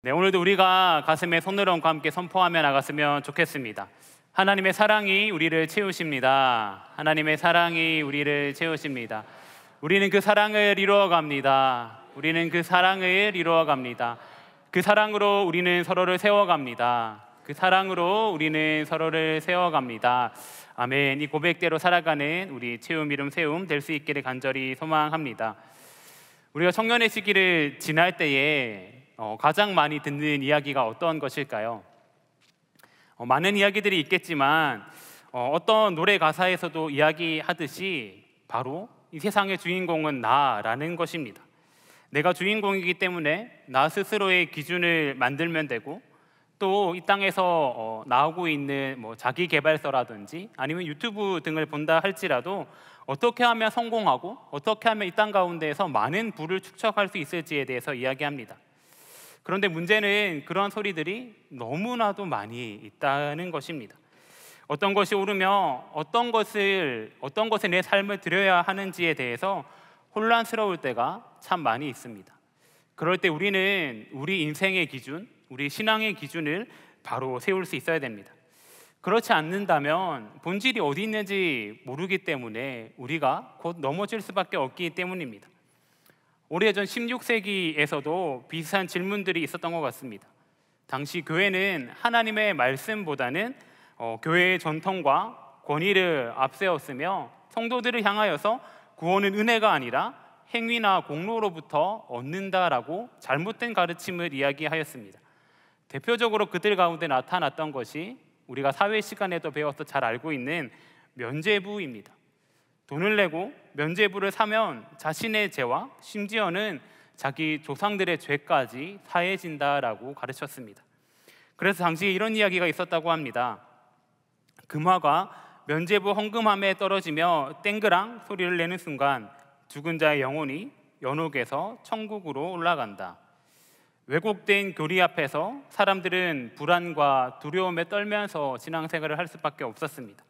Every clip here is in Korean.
네, 오늘도 우리가 가슴에 손을 얹고 함께 선포하며 나갔으면 좋겠습니다. 하나님의 사랑이 우리를 채우십니다. 하나님의 사랑이 우리를 채우십니다. 우리는 그 사랑을 이루어갑니다. 우리는 그 사랑을 이루어갑니다. 그 사랑으로 우리는 서로를 세워갑니다. 그 사랑으로 우리는 서로를 세워갑니다. 아멘. 이 고백대로 살아가는 우리 채움 이름 세움 될 수 있기를 간절히 소망합니다. 우리가 청년의 시기를 지날 때에 가장 많이 듣는 이야기가 어떤 것일까요? 많은 이야기들이 있겠지만 어떤 노래 가사에서도 이야기하듯이 바로 이 세상의 주인공은 나라는 것입니다. 내가 주인공이기 때문에 나 스스로의 기준을 만들면 되고, 또 이 땅에서 나오고 있는 자기 개발서라든지 아니면 유튜브 등을 본다 할지라도 어떻게 하면 성공하고 어떻게 하면 이 땅 가운데에서 많은 부를 축적할 수 있을지에 대해서 이야기합니다. 그런데 문제는 그런 소리들이 너무나도 많이 있다는 것입니다. 어떤 것이 옳으며 어떤 것에 내 삶을 드려야 하는지에 대해서 혼란스러울 때가 참 많이 있습니다. 그럴 때 우리는 우리 인생의 기준, 우리 신앙의 기준을 바로 세울 수 있어야 됩니다. 그렇지 않는다면 본질이 어디 있는지 모르기 때문에 우리가 곧 넘어질 수밖에 없기 때문입니다. 오래전 16세기에서도 비슷한 질문들이 있었던 것 같습니다. 당시 교회는 하나님의 말씀보다는 교회의 전통과 권위를 앞세웠으며 성도들을 향하여서 구원은 은혜가 아니라 행위나 공로로부터 얻는다라고 잘못된 가르침을 이야기하였습니다. 대표적으로 그들 가운데 나타났던 것이 우리가 사회 시간에도 배워서 잘 알고 있는 면죄부입니다. 돈을 내고 면죄부를 사면 자신의 죄와 심지어는 자기 조상들의 죄까지 사해진다라고 가르쳤습니다. 그래서 당시에 이런 이야기가 있었다고 합니다. 금화가 면죄부 헌금함에 떨어지며 땡그랑 소리를 내는 순간 죽은 자의 영혼이 연옥에서 천국으로 올라간다. 왜곡된 교리 앞에서 사람들은 불안과 두려움에 떨면서 신앙생활을 할 수밖에 없었습니다.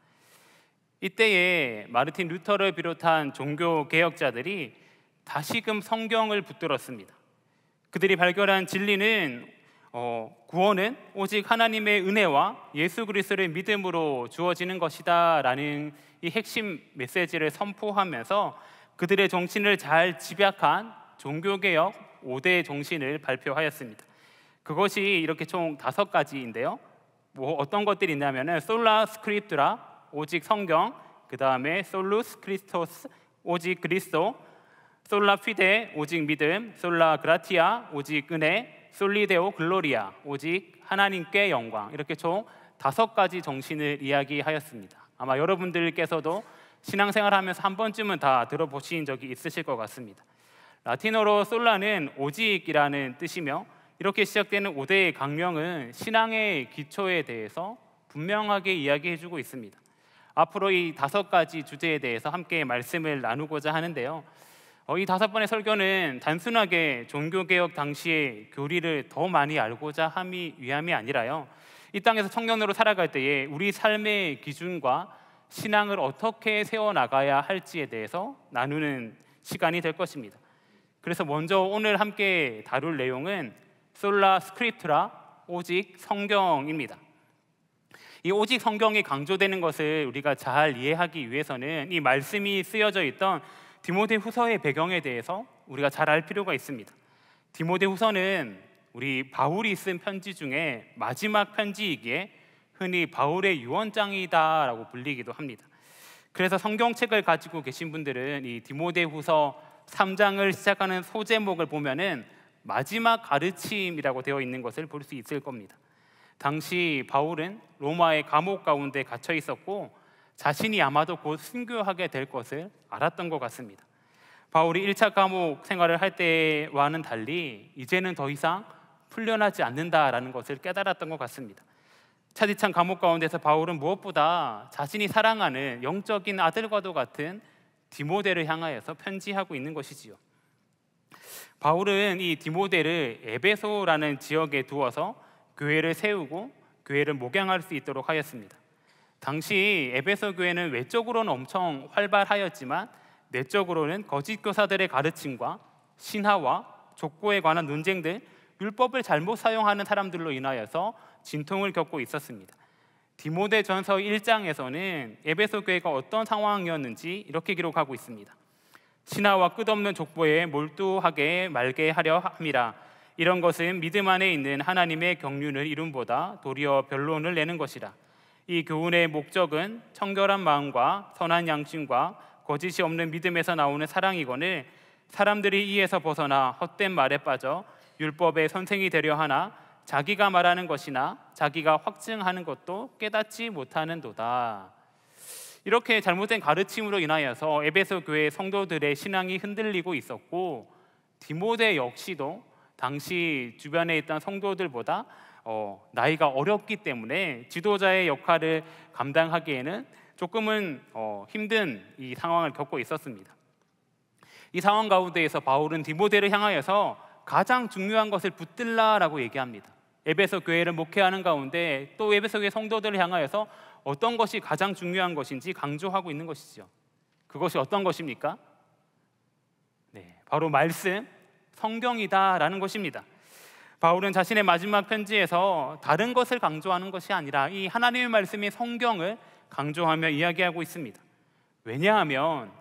이때에 마르틴 루터를 비롯한 종교 개혁자들이 다시금 성경을 붙들었습니다. 그들이 발견한 진리는 구원은 오직 하나님의 은혜와 예수 그리스도의 믿음으로 주어지는 것이다 라는 이 핵심 메시지를 선포하면서 그들의 정신을 잘 집약한 종교개혁 5대 정신을 발표하였습니다. 그것이 이렇게 총 5가지인데요. 어떤 것들이 있냐면 솔라 스크립투라 오직 성경, 그 다음에 솔루스 크리스토스 오직 그리스도, 솔라 피데 오직 믿음, 솔라 그라티아 오직 은혜, 솔리데오 글로리아 오직 하나님께 영광, 이렇게 총 5가지 정신을 이야기하였습니다. 아마 여러분들께서도 신앙생활하면서 한 번쯤은 다 들어보신 적이 있으실 것 같습니다. 라틴어로 솔라는 오직이라는 뜻이며 이렇게 시작되는 5대의 강령은 신앙의 기초에 대해서 분명하게 이야기해주고 있습니다. 앞으로 이 5가지 주제에 대해서 함께 말씀을 나누고자 하는데요. 이 5번의 설교는 단순하게 종교개혁 당시의 교리를 더 많이 알고자 함이 위함이 아니라요, 이 땅에서 청년으로 살아갈 때에 우리 삶의 기준과 신앙을 어떻게 세워나가야 할지에 대해서 나누는 시간이 될 것입니다. 그래서 먼저 오늘 함께 다룰 내용은 솔라 스크립투라 오직 성경입니다. 이 오직 성경이 강조되는 것을 우리가 잘 이해하기 위해서는 이 말씀이 쓰여져 있던 디모데후서의 배경에 대해서 우리가 잘 알 필요가 있습니다. 디모데후서는 우리 바울이 쓴 편지 중에 마지막 편지이기에 흔히 바울의 유언장이다라고 불리기도 합니다. 그래서 성경책을 가지고 계신 분들은 이 디모데후서 3장을 시작하는 소제목을 보면은 마지막 가르침이라고 되어 있는 것을 볼 수 있을 겁니다. 당시 바울은 로마의 감옥 가운데 갇혀 있었고 자신이 아마도 곧 순교하게 될 것을 알았던 것 같습니다. 바울이 1차 감옥 생활을 할 때와는 달리 이제는 더 이상 풀려나지 않는다라는 것을 깨달았던 것 같습니다. 차디찬 감옥 가운데서 바울은 무엇보다 자신이 사랑하는 영적인 아들과도 같은 디모데를 향하여서 편지하고 있는 것이지요. 바울은 이 디모데를 에베소라는 지역에 두어서 교회를 세우고 교회를 목양할 수 있도록 하였습니다. 당시 에베소 교회는 외적으로는 엄청 활발하였지만 내적으로는 거짓 교사들의 가르침과 신화와 족보에 관한 논쟁들, 율법을 잘못 사용하는 사람들로 인하여서 진통을 겪고 있었습니다. 디모데전서 1장에서는 에베소 교회가 어떤 상황이었는지 이렇게 기록하고 있습니다. 신하와 끝없는 족보에 몰두하게 말게 하려 함이라. 이런 것은 믿음 안에 있는 하나님의 경륜을 이룸보다 도리어 변론을 내는 것이라. 이 교훈의 목적은 청결한 마음과 선한 양심과 거짓이 없는 믿음에서 나오는 사랑이거늘 사람들이 이에서 벗어나 헛된 말에 빠져 율법의 선생이 되려 하나 자기가 말하는 것이나 자기가 확증하는 것도 깨닫지 못하는도다. 이렇게 잘못된 가르침으로 인하여서 에베소 교회 성도들의 신앙이 흔들리고 있었고, 디모데 역시도 당시 주변에 있던 성도들보다 나이가 어렸기 때문에 지도자의 역할을 감당하기에는 조금은 힘든 이 상황을 겪고 있었습니다. 이 상황 가운데에서 바울은 디모데를 향하여서 가장 중요한 것을 붙들라라고 얘기합니다. 에베소 교회를 목회하는 가운데 또 에베소 교회 성도들을 향하여서 어떤 것이 가장 중요한 것인지 강조하고 있는 것이죠. 그것이 어떤 것입니까? 바로 말씀, 성경이다라는 것입니다. 바울은 자신의 마지막 편지에서 다른 것을 강조하는 것이 아니라 이 하나님의 말씀인 성경을 강조하며 이야기하고 있습니다. 왜냐하면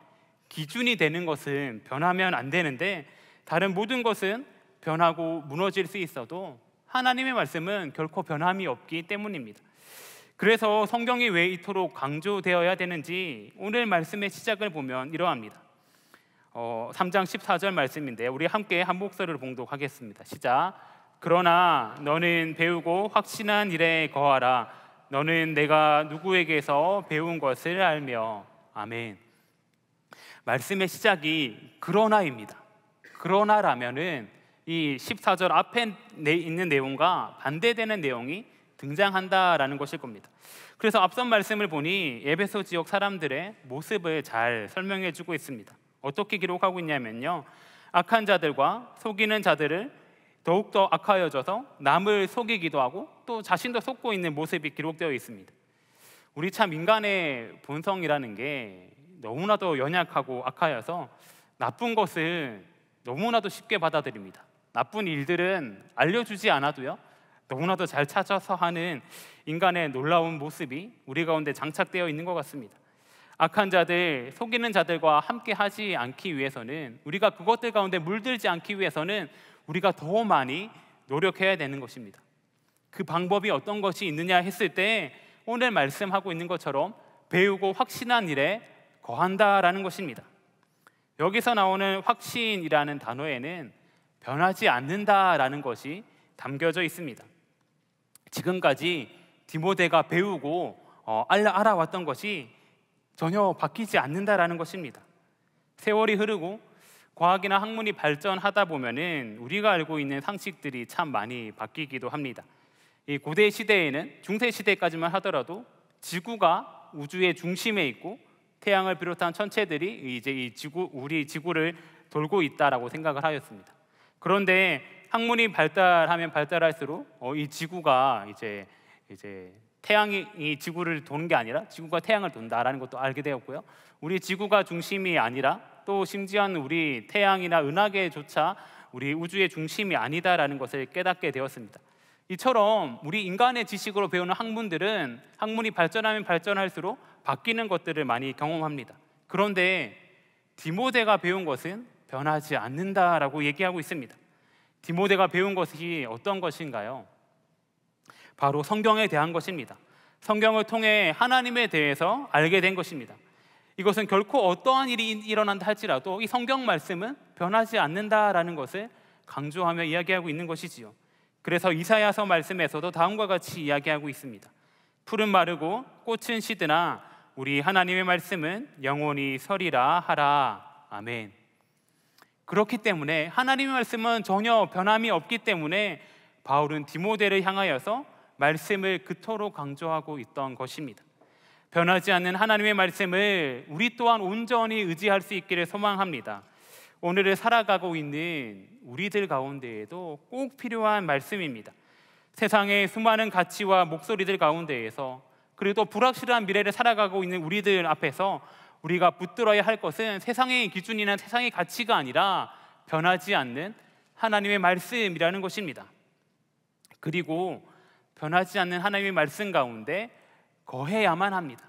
기준이 되는 것은 변하면 안 되는데 다른 모든 것은 변하고 무너질 수 있어도 하나님의 말씀은 결코 변함이 없기 때문입니다. 그래서 성경이 왜 이토록 강조되어야 되는지 오늘 말씀의 시작을 보면 이러합니다. 3장 14절 말씀인데 우리 함께 한 목소리로 봉독하겠습니다. 시작. 그러나 너는 배우고 확신한 일에 거하라. 너는 내가 누구에게서 배운 것을 알며. 아멘. 말씀의 시작이 그러나입니다. 그러나라면은 이 14절 앞에 있는 내용과 반대되는 내용이 등장한다라는 것일 겁니다. 그래서 앞선 말씀을 보니 에베소 지역 사람들의 모습을 잘 설명해 주고 있습니다. 어떻게 기록하고 있냐면요, 악한 자들과 속이는 자들을 더욱더 악하여져서 남을 속이기도 하고 또 자신도 속고 있는 모습이 기록되어 있습니다. 우리 참 인간의 본성이라는 게 너무나도 연약하고 악하여서 나쁜 것을 너무나도 쉽게 받아들입니다. 나쁜 일들은 알려주지 않아도요 너무나도 잘 찾아서 하는 인간의 놀라운 모습이 우리 가운데 장착되어 있는 것 같습니다. 악한 자들, 속이는 자들과 함께 하지 않기 위해서는, 우리가 그것들 가운데 물들지 않기 위해서는 우리가 더 많이 노력해야 되는 것입니다. 그 방법이 어떤 것이 있느냐 했을 때 오늘 말씀하고 있는 것처럼 배우고 확신한 일에 거한다라는 것입니다. 여기서 나오는 확신이라는 단어에는 변하지 않는다라는 것이 담겨져 있습니다. 지금까지 디모데가 배우고 알아왔던 것이 전혀 바뀌지 않는다라는 것입니다. 세월이 흐르고 과학이나 학문이 발전하다 보면은 우리가 알고 있는 상식들이 참 많이 바뀌기도 합니다. 이 고대 시대에는 중세 시대까지만 하더라도 지구가 우주의 중심에 있고 태양을 비롯한 천체들이 이제 우리 지구를 돌고 있다라고 생각을 하였습니다. 그런데 학문이 발달하면 발달할수록 이 지구가 이제 태양이 이 지구를 도는 게 아니라 지구가 태양을 돈다라는 것도 알게 되었고요. 우리 지구가 중심이 아니라 또 심지어는 우리 태양이나 은하계조차 우리 우주의 중심이 아니다라는 것을 깨닫게 되었습니다. 이처럼 우리 인간의 지식으로 배우는 학문들은 학문이 발전하면 발전할수록 바뀌는 것들을 많이 경험합니다. 그런데 디모데가 배운 것은 변하지 않는다라고 얘기하고 있습니다. 디모데가 배운 것이 어떤 것인가요? 바로 성경에 대한 것입니다. 성경을 통해 하나님에 대해서 알게 된 것입니다. 이것은 결코 어떠한 일이 일어난다 할지라도 이 성경 말씀은 변하지 않는다라는 것을 강조하며 이야기하고 있는 것이지요. 그래서 이사야서 말씀에서도 다음과 같이 이야기하고 있습니다. 풀은 마르고 꽃은 시드나 우리 하나님의 말씀은 영원히 서리라 하라. 아멘. 그렇기 때문에 하나님의 말씀은 전혀 변함이 없기 때문에 바울은 디모데를 향하여서 말씀을 그토록 강조하고 있던 것입니다. 변하지 않는 하나님의 말씀을 우리 또한 온전히 의지할 수 있기를 소망합니다. 오늘을 살아가고 있는 우리들 가운데에도 꼭 필요한 말씀입니다. 세상의 수많은 가치와 목소리들 가운데에서, 그리고 또 불확실한 미래를 살아가고 있는 우리들 앞에서 우리가 붙들어야 할 것은 세상의 기준이나 세상의 가치가 아니라 변하지 않는 하나님의 말씀이라는 것입니다. 그리고 변하지 않는 하나님의 말씀 가운데 거해야만 합니다.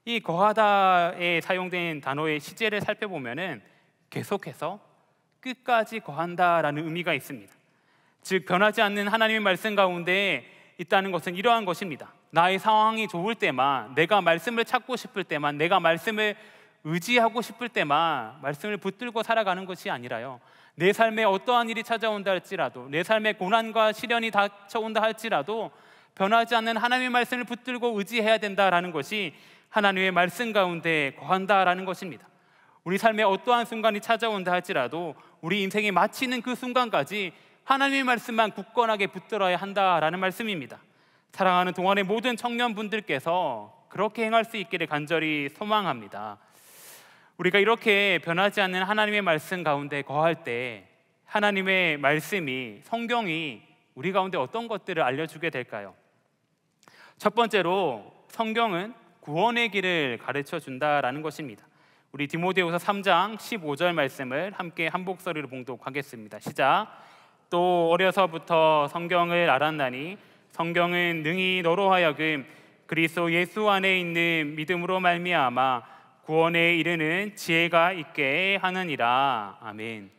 이 거하다에 사용된 단어의 시제를 살펴보면은 계속해서 끝까지 거한다라는 의미가 있습니다. 즉 변하지 않는 하나님의 말씀 가운데 있다는 것은 이러한 것입니다. 나의 상황이 좋을 때만, 내가 말씀을 찾고 싶을 때만, 내가 말씀을 의지하고 싶을 때만 말씀을 붙들고 살아가는 것이 아니라요, 내 삶에 어떠한 일이 찾아온다 할지라도, 내 삶에 고난과 시련이 닥쳐온다 할지라도 변하지 않는 하나님의 말씀을 붙들고 의지해야 된다라는 것이 하나님의 말씀 가운데 거한다라는 것입니다. 우리 삶에 어떠한 순간이 찾아온다 할지라도 우리 인생이 마치는 그 순간까지 하나님의 말씀만 굳건하게 붙들어야 한다라는 말씀입니다. 사랑하는 동안의 모든 청년분들께서 그렇게 행할 수 있기를 간절히 소망합니다. 우리가 이렇게 변하지 않는 하나님의 말씀 가운데 거할 때 하나님의 말씀이, 성경이 우리 가운데 어떤 것들을 알려주게 될까요? 첫 번째로 성경은 구원의 길을 가르쳐 준다라는 것입니다. 우리 디모데후서 3장 15절 말씀을 함께 한 목소리로 봉독하겠습니다. 시작. 또 어려서부터 성경을 알았나니 성경은 능히 너로 하여금 그리스도 예수 안에 있는 믿음으로 말미암아 구원에 이르는 지혜가 있게 하느니라. 아멘.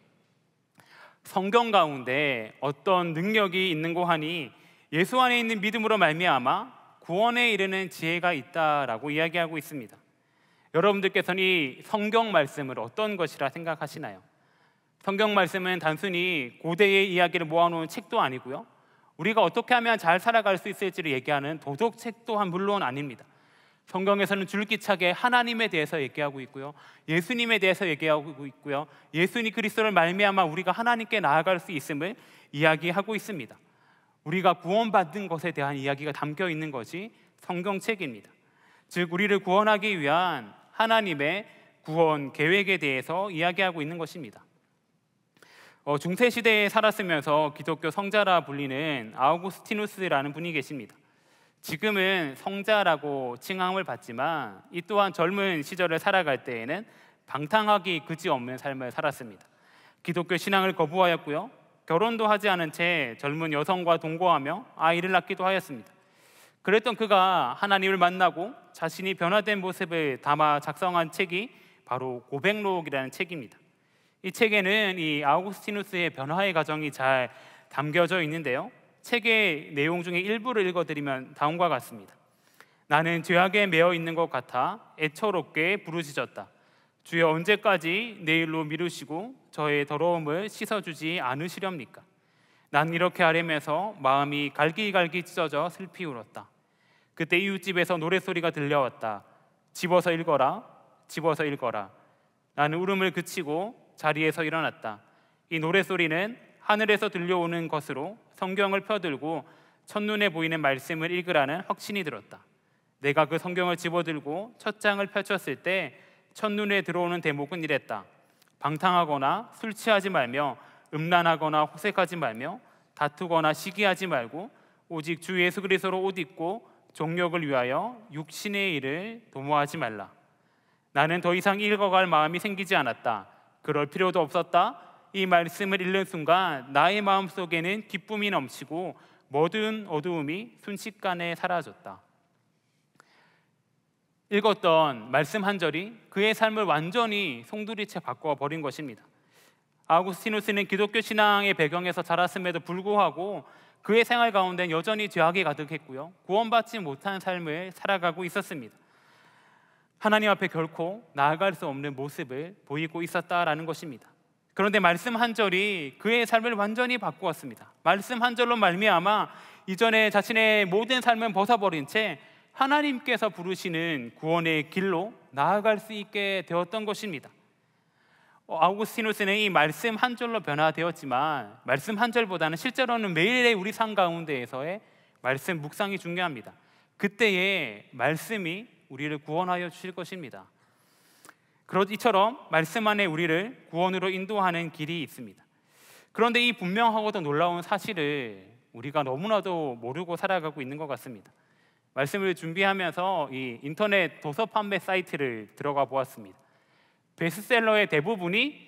성경 가운데 어떤 능력이 있는고 하니 예수 안에 있는 믿음으로 말미암아 구원에 이르는 지혜가 있다라고 이야기하고 있습니다. 여러분들께서는 이 성경 말씀을 어떤 것이라 생각하시나요? 성경 말씀은 단순히 고대의 이야기를 모아놓은 책도 아니고요, 우리가 어떻게 하면 잘 살아갈 수 있을지를 얘기하는 도덕책 또한 물론 아닙니다. 성경에서는 줄기차게 하나님에 대해서 얘기하고 있고요, 예수님에 대해서 얘기하고 있고요, 예수님 그리스도를 말미암아 우리가 하나님께 나아갈 수 있음을 이야기하고 있습니다. 우리가 구원받은 것에 대한 이야기가 담겨 있는 것이 성경책입니다. 즉 우리를 구원하기 위한 하나님의 구원 계획에 대해서 이야기하고 있는 것입니다. 중세시대에 살았으면서 기독교 성자라 불리는 아우구스티누스라는 분이 계십니다. 지금은 성자라고 칭함을 받지만 이 또한 젊은 시절을 살아갈 때에는 방탕하기 그지없는 삶을 살았습니다. 기독교 신앙을 거부하였고요, 결혼도 하지 않은 채 젊은 여성과 동거하며 아이를 낳기도 하였습니다. 그랬던 그가 하나님을 만나고 자신이 변화된 모습을 담아 작성한 책이 바로 고백록이라는 책입니다. 이 책에는 이 아우구스티누스의 변화의 과정이 잘 담겨져 있는데요, 책의 내용 중에 일부를 읽어드리면 다음과 같습니다. 나는 죄악에 매여 있는 것 같아 애처롭게 부르짖었다. 주여 언제까지 내 일로 미루시고 저의 더러움을 씻어주지 않으시렵니까? 난 이렇게 아뢰면서 마음이 갈기갈기 찢어져 슬피 울었다. 그때 이웃집에서 노랫소리가 들려왔다. 집어서 읽어라, 집어서 읽어라. 나는 울음을 그치고 자리에서 일어났다. 이 노랫소리는 하늘에서 들려오는 것으로 성경을 펴들고 첫눈에 보이는 말씀을 읽으라는 확신이 들었다. 내가 그 성경을 집어들고 첫 장을 펼쳤을 때 첫눈에 들어오는 대목은 이랬다. 방탕하거나 술 취하지 말며 음란하거나 호색하지 말며 다투거나 시기하지 말고 오직 주 예수 그리스도로 옷 입고 종력을 위하여 육신의 일을 도모하지 말라. 나는 더 이상 읽어갈 마음이 생기지 않았다. 그럴 필요도 없었다. 이 말씀을 읽는 순간 나의 마음속에는 기쁨이 넘치고 모든 어두움이 순식간에 사라졌다. 읽었던 말씀 한 절이 그의 삶을 완전히 송두리째 바꿔버린 것입니다. 아우구스티누스는 기독교 신앙의 배경에서 자랐음에도 불구하고 그의 생활 가운데 여전히 죄악이 가득했고요, 구원받지 못한 삶을 살아가고 있었습니다. 하나님 앞에 결코 나아갈 수 없는 모습을 보이고 있었다라는 것입니다. 그런데 말씀 한 절이 그의 삶을 완전히 바꾸었습니다. 말씀 한 절로 말미암아 이전에 자신의 모든 삶을 벗어버린 채 하나님께서 부르시는 구원의 길로 나아갈 수 있게 되었던 것입니다. 아우구스티누스는 이 말씀 한 절로 변화되었지만 말씀 한 절보다는 실제로는 매일의 우리 삶 가운데에서의 말씀 묵상이 중요합니다. 그때의 말씀이 우리를 구원하여 주실 것입니다. 이처럼 말씀 안에 우리를 구원으로 인도하는 길이 있습니다. 그런데 이 분명하고도 놀라운 사실을 우리가 너무나도 모르고 살아가고 있는 것 같습니다. 말씀을 준비하면서 이 인터넷 도서 판매 사이트를 들어가 보았습니다. 베스트셀러의 대부분이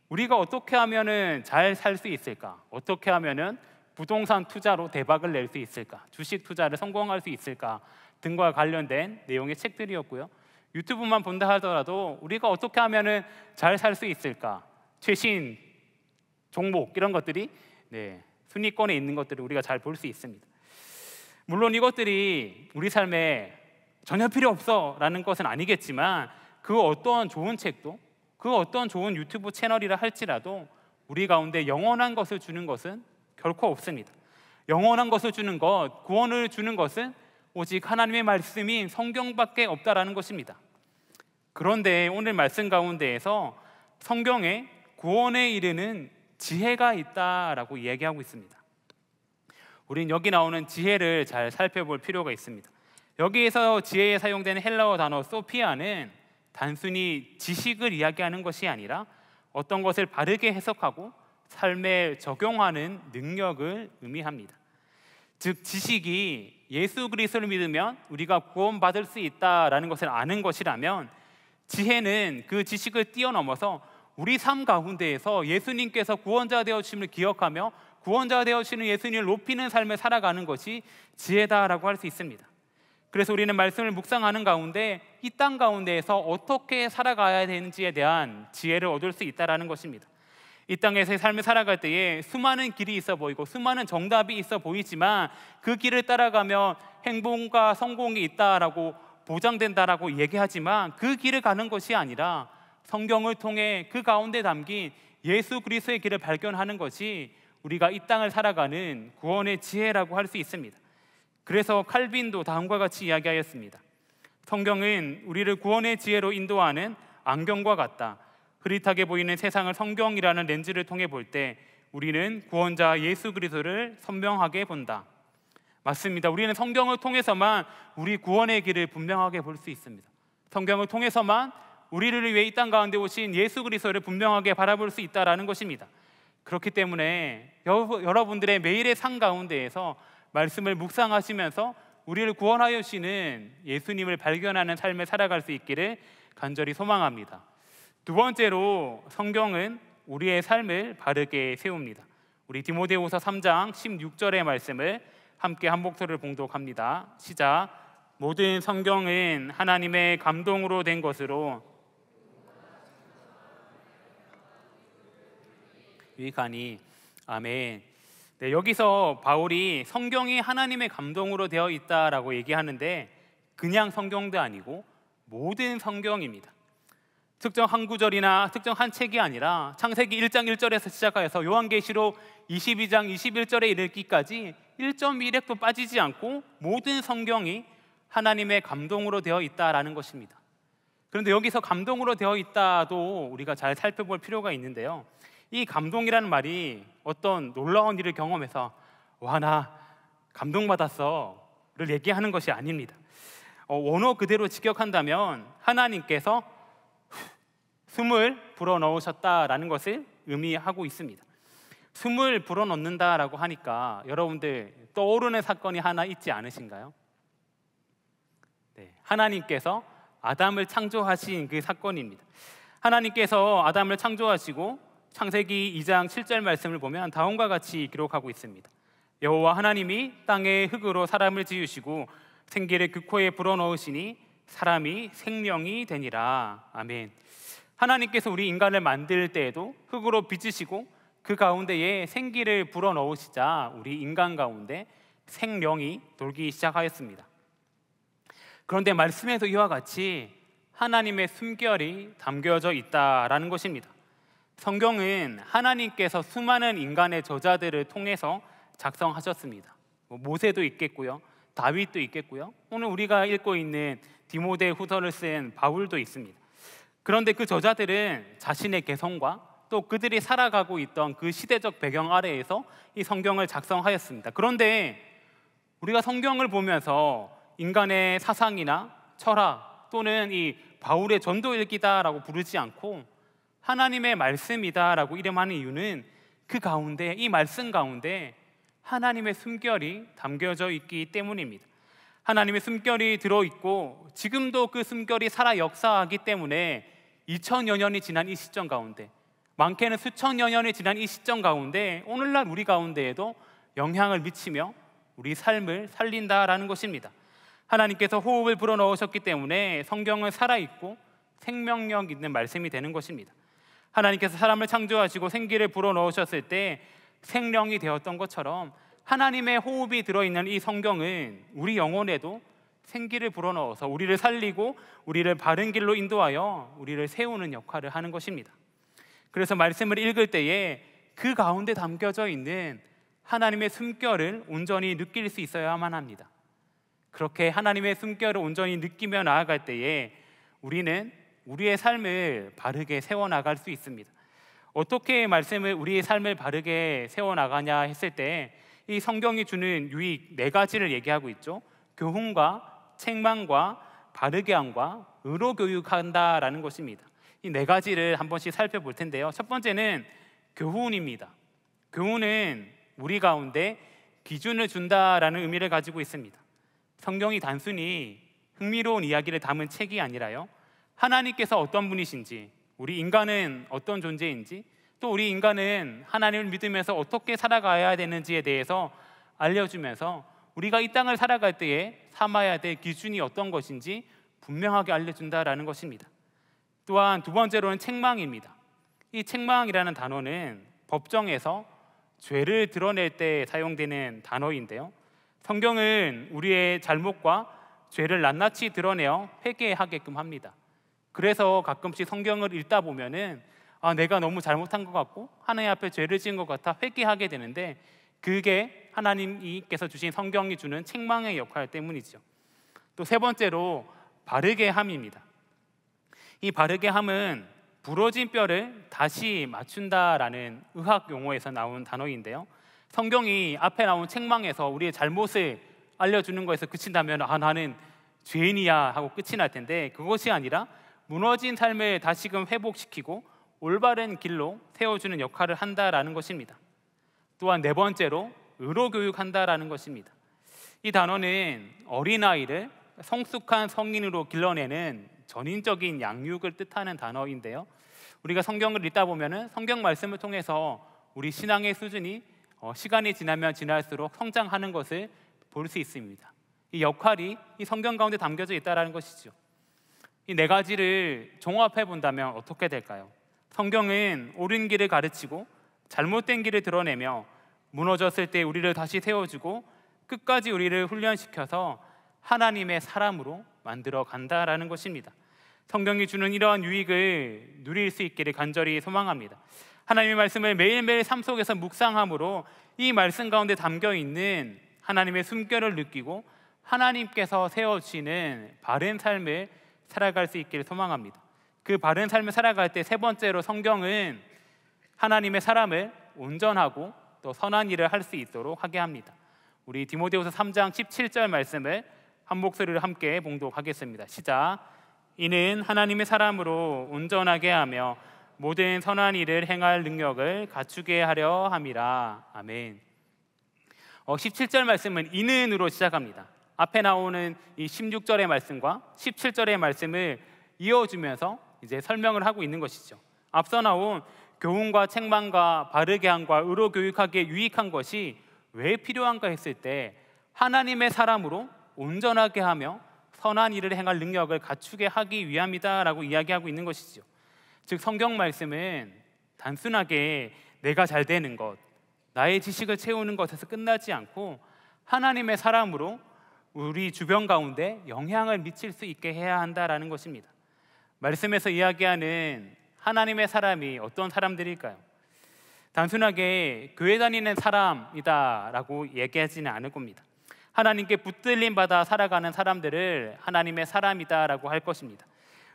우리가 어떻게 하면은 잘 살 수 있을까? 어떻게 하면은 부동산 투자로 대박을 낼 수 있을까? 주식 투자를 성공할 수 있을까? 등과 관련된 내용의 책들이었고요. 유튜브만 본다 하더라도 우리가 어떻게 하면은 잘 살 수 있을까? 최신 종목 이런 것들이 순위권에 있는 것들을 우리가 잘 볼 수 있습니다. 물론 이것들이 우리 삶에 전혀 필요 없어라는 것은 아니겠지만 그 어떤 좋은 책도 그 어떤 좋은 유튜브 채널이라 할지라도 우리 가운데 영원한 것을 주는 것은 결코 없습니다. 영원한 것을 주는 것, 구원을 주는 것은 오직 하나님의 말씀인 성경밖에 없다라는 것입니다. 그런데 오늘 말씀 가운데에서 성경에 구원에 이르는 지혜가 있다라고 이야기하고 있습니다. 우린 여기 나오는 지혜를 잘 살펴볼 필요가 있습니다. 여기에서 지혜에 사용되는 헬라어 단어 소피아는 단순히 지식을 이야기하는 것이 아니라 어떤 것을 바르게 해석하고 삶에 적용하는 능력을 의미합니다. 즉 지식이 예수 그리스도를 믿으면 우리가 구원받을 수 있다라는 것을 아는 것이라면, 지혜는 그 지식을 뛰어넘어서 우리 삶 가운데에서 예수님께서 구원자 되어주심을 기억하며 구원자 되어주시는 예수님을 높이는 삶을 살아가는 것이 지혜다라고 할 수 있습니다. 그래서 우리는 말씀을 묵상하는 가운데 이 땅 가운데에서 어떻게 살아가야 되는지에 대한 지혜를 얻을 수 있다라는 것입니다. 이 땅에서의 삶을 살아갈 때에 수많은 길이 있어 보이고 수많은 정답이 있어 보이지만 그 길을 따라가면 행복과 성공이 있다라고 보장된다라고 얘기하지만 그 길을 가는 것이 아니라 성경을 통해 그 가운데 담긴 예수 그리스도의 길을 발견하는 것이 우리가 이 땅을 살아가는 구원의 지혜라고 할 수 있습니다. 그래서 칼빈도 다음과 같이 이야기하였습니다. 성경은 우리를 구원의 지혜로 인도하는 안경과 같다. 흐릿하게 보이는 세상을 성경이라는 렌즈를 통해 볼 때 우리는 구원자 예수 그리스도를 선명하게 본다. 맞습니다. 우리는 성경을 통해서만 우리 구원의 길을 분명하게 볼 수 있습니다. 성경을 통해서만 우리를 위해 이 땅 가운데 오신 예수 그리스도를 분명하게 바라볼 수 있다라는 것입니다. 그렇기 때문에 여러분들의 매일의 삶 가운데에서 말씀을 묵상하시면서 우리를 구원하여 주시는 예수님을 발견하는 삶을 살아갈 수 있기를 간절히 소망합니다. 두 번째로 성경은 우리의 삶을 바르게 세웁니다. 우리 디모데후서 3장 16절의 말씀을 함께 한 목소리를 봉독합니다. 시작. 모든 성경은 하나님의 감동으로 된 것으로 유익하니. 아멘. 여기서 바울이 성경이 하나님의 감동으로 되어 있다라고 얘기하는데 그냥 성경도 아니고 모든 성경입니다. 특정 한 구절이나 특정 한 책이 아니라 창세기 1장 1절에서 시작하여서 요한계시록 22장 21절에 이르기까지 1.1획도 빠지지 않고 모든 성경이 하나님의 감동으로 되어 있다라는 것입니다. 그런데 여기서 감동으로 되어 있다도 우리가 잘 살펴볼 필요가 있는데요, 이 감동이라는 말이 어떤 놀라운 일을 경험해서 와, 나 감동받았어를 얘기하는 것이 아닙니다. 원어 그대로 직역한다면 하나님께서 숨을 불어넣으셨다라는 것을 의미하고 있습니다. 숨을 불어넣는다라고 하니까 여러분들 떠오르는 사건이 하나 있지 않으신가요? 하나님께서 아담을 창조하신 그 사건입니다. 하나님께서 아담을 창조하시고 창세기 2장 7절 말씀을 보면 다음과 같이 기록하고 있습니다. 여호와 하나님이 땅의 흙으로 사람을 지으시고 생기를 그 코에 불어넣으시니 사람이 생명이 되니라. 아멘. 하나님께서 우리 인간을 만들 때에도 흙으로 빚으시고 그 가운데에 생기를 불어넣으시자 우리 인간 가운데 생명이 돌기 시작하였습니다. 그런데 말씀에서 이와 같이 하나님의 숨결이 담겨져 있다라는 것입니다. 성경은 하나님께서 수많은 인간의 저자들을 통해서 작성하셨습니다. 모세도 있겠고요, 다윗도 있겠고요, 오늘 우리가 읽고 있는 디모데후서를 쓴 바울도 있습니다. 그런데 그 저자들은 자신의 개성과 또 그들이 살아가고 있던 그 시대적 배경 아래에서 이 성경을 작성하였습니다. 그런데 우리가 성경을 보면서 인간의 사상이나 철학 또는 이 바울의 전도일기다라고 부르지 않고 하나님의 말씀이다라고 이름하는 이유는 그 가운데, 이 말씀 가운데 하나님의 숨결이 담겨져 있기 때문입니다. 하나님의 숨결이 들어있고 지금도 그 숨결이 살아 역사하기 때문에 2000여 년이 지난 이 시점 가운데 많게는 수천여 년이 지난 이 시점 가운데 오늘날 우리 가운데에도 영향을 미치며 우리 삶을 살린다라는 것입니다. 하나님께서 호흡을 불어넣으셨기 때문에 성경은 살아있고 생명력 있는 말씀이 되는 것입니다. 하나님께서 사람을 창조하시고 생기를 불어넣으셨을 때 생명이 되었던 것처럼 하나님의 호흡이 들어있는 이 성경은 우리 영혼에도 생기를 불어넣어서 우리를 살리고 우리를 바른 길로 인도하여 우리를 세우는 역할을 하는 것입니다. 그래서 말씀을 읽을 때에 그 가운데 담겨져 있는 하나님의 숨결을 온전히 느낄 수 있어야만 합니다. 그렇게 하나님의 숨결을 온전히 느끼며 나아갈 때에 우리는 우리의 삶을 바르게 세워나갈 수 있습니다. 어떻게 말씀을 우리의 삶을 바르게 세워나가냐 했을 때 이 성경이 주는 유익 4가지를 얘기하고 있죠. 교훈과 책망과 바르게 함과 의로 교육한다라는 것입니다. 이 4가지를 한 번씩 살펴볼 텐데요. 첫 번째는 교훈입니다. 교훈은 우리 가운데 기준을 준다라는 의미를 가지고 있습니다. 성경이 단순히 흥미로운 이야기를 담은 책이 아니라요, 하나님께서 어떤 분이신지, 우리 인간은 어떤 존재인지, 또 우리 인간은 하나님을 믿으면서 어떻게 살아가야 되는지에 대해서 알려주면서 우리가 이 땅을 살아갈 때에 삼아야 될 기준이 어떤 것인지 분명하게 알려준다라는 것입니다. 또한 두 번째로는 책망입니다. 이 책망이라는 단어는 법정에서 죄를 드러낼 때 사용되는 단어인데요, 성경은 우리의 잘못과 죄를 낱낱이 드러내어 회개하게끔 합니다. 그래서 가끔씩 성경을 읽다 보면은 내가 너무 잘못한 것 같고 하나님 앞에 죄를 지은 것 같아 회개하게 되는데, 그게 하나님께서 주신 성경이 주는 책망의 역할 때문이죠. 또 세 번째로 바르게 함입니다. 이 바르게 함은 부러진 뼈를 다시 맞춘다라는 의학 용어에서 나온 단어인데요, 성경이 앞에 나온 책망에서 우리의 잘못을 알려주는 거에서 그친다면 나는 죄인이야 하고 끝이 날 텐데, 그것이 아니라 무너진 삶을 다시금 회복시키고 올바른 길로 세워주는 역할을 한다라는 것입니다. 또한 4번째로 의로 교육한다라는 것입니다. 이 단어는 어린아이를 성숙한 성인으로 길러내는 전인적인 양육을 뜻하는 단어인데요, 우리가 성경을 읽다 보면 성경 말씀을 통해서 우리 신앙의 수준이 시간이 지나면 지날수록 성장하는 것을 볼 수 있습니다. 이 역할이 이 성경 가운데 담겨져 있다는 것이죠. 이 4가지를 종합해 본다면 어떻게 될까요? 성경은 옳은 길을 가르치고 잘못된 길을 드러내며 무너졌을 때 우리를 다시 세워주고 끝까지 우리를 훈련시켜서 하나님의 사람으로 만들어 간다라는 것입니다. 성경이 주는 이러한 유익을 누릴 수 있기를 간절히 소망합니다. 하나님의 말씀을 매일매일 삶 속에서 묵상함으로 이 말씀 가운데 담겨 있는 하나님의 숨결을 느끼고 하나님께서 세워주시는 바른 삶을 살아갈 수 있기를 소망합니다. 그 바른 삶을 살아갈 때 3번째로 성경은 하나님의 사람을 온전하고 또 선한 일을 할 수 있도록 하게 합니다. 우리 디모데후서 3장 17절 말씀을 한 목소리로 함께 봉독하겠습니다. 시작. 이는 하나님의 사람으로 온전하게 하며 모든 선한 일을 행할 능력을 갖추게 하려 함이라. 아멘. 17절 말씀은 이는으로 시작합니다. 앞에 나오는 이 16절의 말씀과 17절의 말씀을 이어주면서 이제 설명을 하고 있는 것이죠. 앞서 나온 교훈과 책망과 바르게 함과 의로 교육하기에 유익한 것이 왜 필요한가 했을 때 하나님의 사람으로 온전하게 하며 선한 일을 행할 능력을 갖추게 하기 위함이다라고 이야기하고 있는 것이죠. 즉 성경 말씀은 단순하게 내가 잘 되는 것, 나의 지식을 채우는 것에서 끝나지 않고 하나님의 사람으로 우리 주변 가운데 영향을 미칠 수 있게 해야 한다라는 것입니다. 말씀에서 이야기하는 하나님의 사람이 어떤 사람들일까요? 단순하게 교회 다니는 사람이다라고 얘기하지는 않을 겁니다. 하나님께 붙들림 받아 살아가는 사람들을 하나님의 사람이다라고 할 것입니다.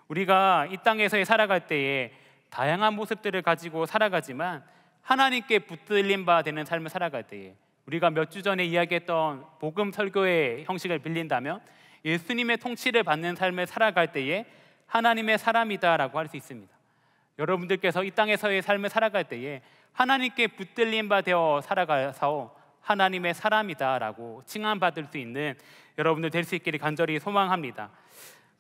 우리가 이 땅에서 살아갈 때에 다양한 모습들을 가지고 살아가지만 하나님께 붙들림 바 되는 삶을 살아갈 때에 우리가 몇 주 전에 이야기했던 복음 설교의 형식을 빌린다면 예수님의 통치를 받는 삶을 살아갈 때에 하나님의 사람이다라고 할 수 있습니다. 여러분들께서 이 땅에서의 삶을 살아갈 때에 하나님께 붙들림 바 되어 살아가서 하나님의 사람이다라고 칭함받을 수 있는 여러분들 될 수 있기를 간절히 소망합니다.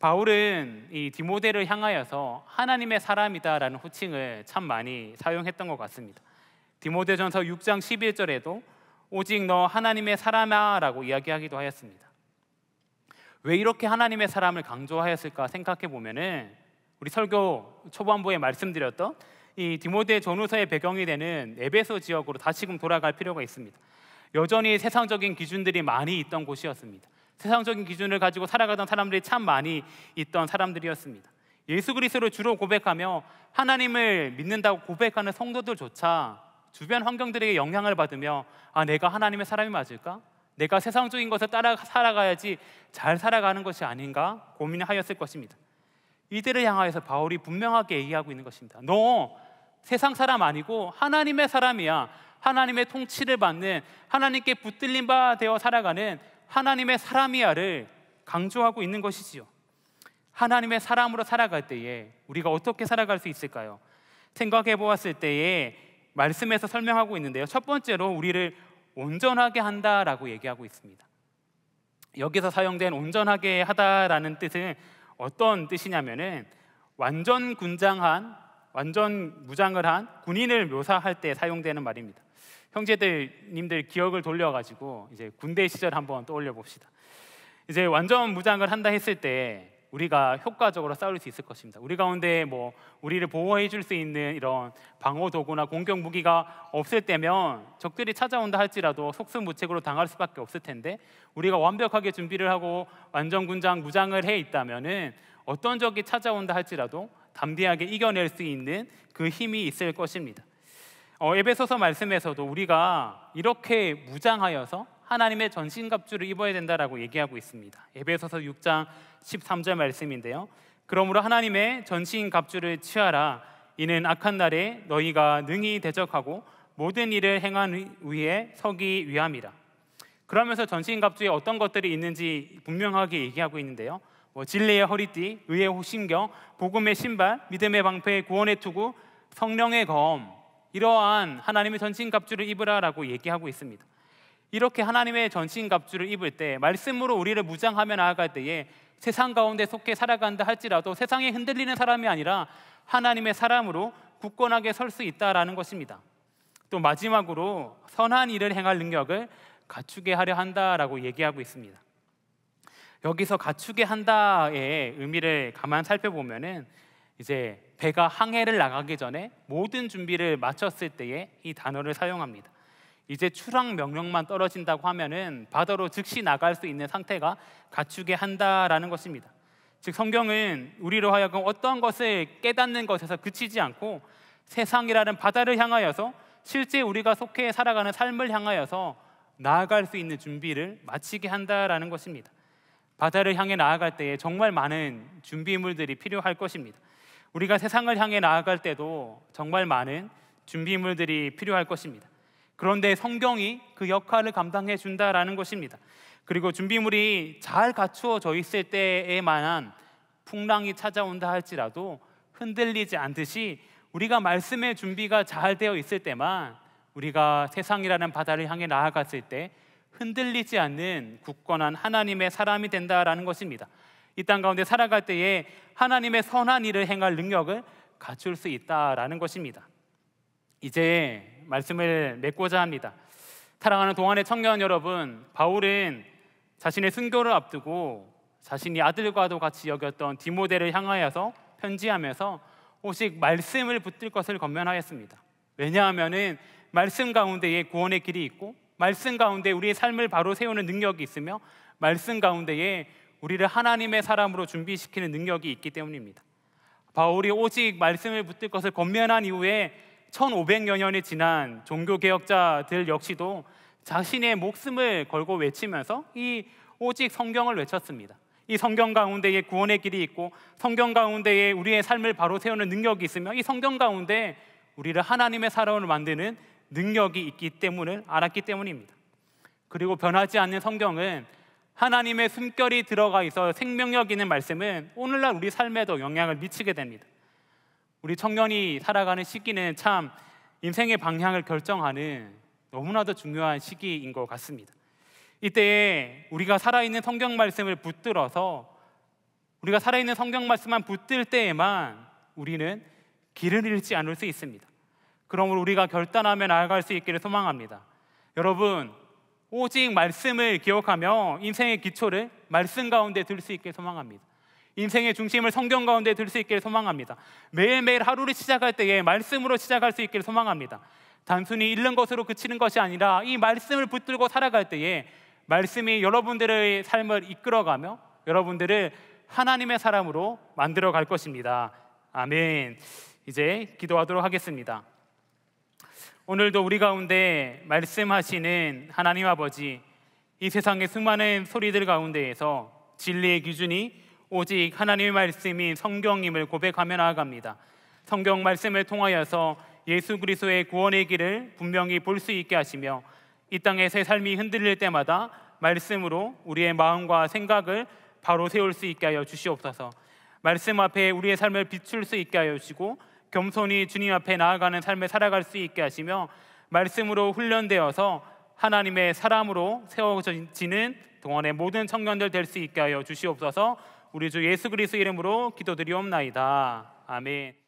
바울은 이 디모데를 향하여서 하나님의 사람이다라는 호칭을 참 많이 사용했던 것 같습니다. 디모데전서 6장 11절에도 오직 너 하나님의 사람아라고 이야기하기도 하였습니다. 왜 이렇게 하나님의 사람을 강조하였을까 생각해 보면은 우리 설교 초반부에 말씀드렸던 이 디모데 전후서의 배경이 되는 에베소 지역으로 다시금 돌아갈 필요가 있습니다. 여전히 세상적인 기준들이 많이 있던 곳이었습니다. 세상적인 기준을 가지고 살아가던 사람들이 참 많이 있던 사람들이었습니다. 예수 그리스도를 주로 고백하며 하나님을 믿는다고 고백하는 성도들조차 주변 환경들에게 영향을 받으며 내가 하나님의 사람이 맞을까? 내가 세상적인 것을 따라 살아가야지 잘 살아가는 것이 아닌가 고민하였을 것입니다. 이들을 향하여서 바울이 분명하게 얘기하고 있는 것입니다. 너 세상 사람 아니고 하나님의 사람이야. 하나님의 통치를 받는, 하나님께 붙들린 바 되어 살아가는 하나님의 사람이야를 강조하고 있는 것이지요. 하나님의 사람으로 살아갈 때에 우리가 어떻게 살아갈 수 있을까요? 생각해 보았을 때에 말씀에서 설명하고 있는데요, 첫 번째로 우리를 온전하게 한다라고 얘기하고 있습니다. 여기서 사용된 온전하게 하다라는 뜻은 어떤 뜻이냐면은 완전 무장을 한 군인을 묘사할 때 사용되는 말입니다. 형제들님들 기억을 돌려가지고 이제 군대 시절 한번 떠올려 봅시다. 이제 완전 무장을 한다 했을 때 우리가 효과적으로 싸울 수 있을 것입니다. 우리 가운데 우리를 보호해 줄 수 있는 이런 방어 도구나 공격 무기가 없을 때면 적들이 찾아온다 할지라도 속수무책으로 당할 수밖에 없을 텐데, 우리가 완벽하게 준비를 하고 완전 군장 무장을 해 있다면은 어떤 적이 찾아온다 할지라도 담대하게 이겨낼 수 있는 그 힘이 있을 것입니다. 에베소서 말씀에서도 우리가 이렇게 무장하여서 하나님의 전신갑주를 입어야 된다라고 얘기하고 있습니다. 에베소서 6장 13절 말씀인데요, 그러므로 하나님의 전신갑주를 취하라. 이는 악한 날에 너희가 능히 대적하고 모든 일을 행한 위에 서기 위함이라. 그러면서 전신갑주에 어떤 것들이 있는지 분명하게 얘기하고 있는데요, 진리의 허리띠, 의의 호심경, 복음의 신발, 믿음의 방패, 구원의 투구, 성령의 검, 이러한 하나님의 전신갑주를 입으라라고 얘기하고 있습니다. 이렇게 하나님의 전신갑주를 입을 때, 말씀으로 우리를 무장하며 나아갈 때에 세상 가운데 속해 살아간다 할지라도 세상에 흔들리는 사람이 아니라 하나님의 사람으로 굳건하게 설 수 있다라는 것입니다. 또 마지막으로 선한 일을 행할 능력을 갖추게 하려 한다라고 얘기하고 있습니다. 여기서 갖추게 한다의 의미를 가만 살펴보면은 이제 배가 항해를 나가기 전에 모든 준비를 마쳤을 때에 이 단어를 사용합니다. 이제 출항 명령만 떨어진다고 하면은 바다로 즉시 나갈 수 있는 상태가 갖추게 한다라는 것입니다. 즉 성경은 우리로 하여금 어떤 것을 깨닫는 것에서 그치지 않고 세상이라는 바다를 향하여서 실제 우리가 속해 살아가는 삶을 향하여서 나아갈 수 있는 준비를 마치게 한다라는 것입니다. 바다를 향해 나아갈 때에 정말 많은 준비물들이 필요할 것입니다. 우리가 세상을 향해 나아갈 때도 정말 많은 준비물들이 필요할 것입니다. 그런데 성경이 그 역할을 감당해 준다라는 것입니다. 그리고 준비물이 잘 갖추어져 있을 때에만한 풍랑이 찾아온다 할지라도 흔들리지 않듯이 우리가 말씀의 준비가 잘 되어 있을 때만 우리가 세상이라는 바다를 향해 나아갔을 때 흔들리지 않는 굳건한 하나님의 사람이 된다라는 것입니다. 이 땅 가운데 살아갈 때에 하나님의 선한 일을 행할 능력을 갖출 수 있다라는 것입니다. 이제 말씀을 맺고자 합니다. 사랑하는 동안의 청년 여러분, 바울은 자신의 순교를 앞두고 자신이 아들과도 같이 여겼던 디모데를 향하여서 편지하면서 오직 말씀을 붙들 것을 권면하였습니다. 왜냐하면은 말씀 가운데에 구원의 길이 있고, 말씀 가운데 우리의 삶을 바로 세우는 능력이 있으며, 말씀 가운데에 우리를 하나님의 사람으로 준비시키는 능력이 있기 때문입니다. 바울이 오직 말씀을 붙들 것을 권면한 이후에 1500여 년이 지난 종교개혁자들 역시도 자신의 목숨을 걸고 외치면서 이 오직 성경을 외쳤습니다. 이 성경 가운데에 구원의 길이 있고, 성경 가운데에 우리의 삶을 바로 세우는 능력이 있으며, 이 성경 가운데 우리를 하나님의 사람으로 만드는 능력이 있기 때문을 알았기 때문입니다. 그리고 변하지 않는 성경은, 하나님의 숨결이 들어가 있어 생명력 있는 말씀은 오늘날 우리 삶에도 영향을 미치게 됩니다. 우리 청년이 살아가는 시기는 참 인생의 방향을 결정하는 너무나도 중요한 시기인 것 같습니다. 이때에 우리가 살아있는 성경 말씀을 붙들어서 우리가 살아있는 성경 말씀만 붙들 때에만 우리는 길을 잃지 않을 수 있습니다. 그러므로 우리가 결단하며 나아갈 수 있기를 소망합니다. 여러분, 오직 말씀을 기억하며 인생의 기초를 말씀 가운데 둘 수 있게 소망합니다. 인생의 중심을 성경 가운데 둘 수 있기를 소망합니다. 매일매일 하루를 시작할 때에 말씀으로 시작할 수 있기를 소망합니다. 단순히 읽는 것으로 그치는 것이 아니라 이 말씀을 붙들고 살아갈 때에 말씀이 여러분들의 삶을 이끌어가며 여러분들을 하나님의 사람으로 만들어 갈 것입니다. 아멘. 이제 기도하도록 하겠습니다. 오늘도 우리 가운데 말씀하시는 하나님 아버지, 이 세상의 수많은 소리들 가운데에서 진리의 기준이 오직 하나님의 말씀인 성경임을 고백하며 나아갑니다. 성경 말씀을 통하여서 예수 그리스도의 구원의 길을 분명히 볼 수 있게 하시며 이 땅의 새 삶이 흔들릴 때마다 말씀으로 우리의 마음과 생각을 바로 세울 수 있게 하여 주시옵소서. 말씀 앞에 우리의 삶을 비출 수 있게 하여 주시고 겸손히 주님 앞에 나아가는 삶을 살아갈 수 있게 하시며 말씀으로 훈련되어서 하나님의 사람으로 세워지는 동안의 모든 청년들 될 수 있게 하여 주시옵소서. 우리 주 예수 그리스도 이름으로 기도드리옵나이다. 아멘.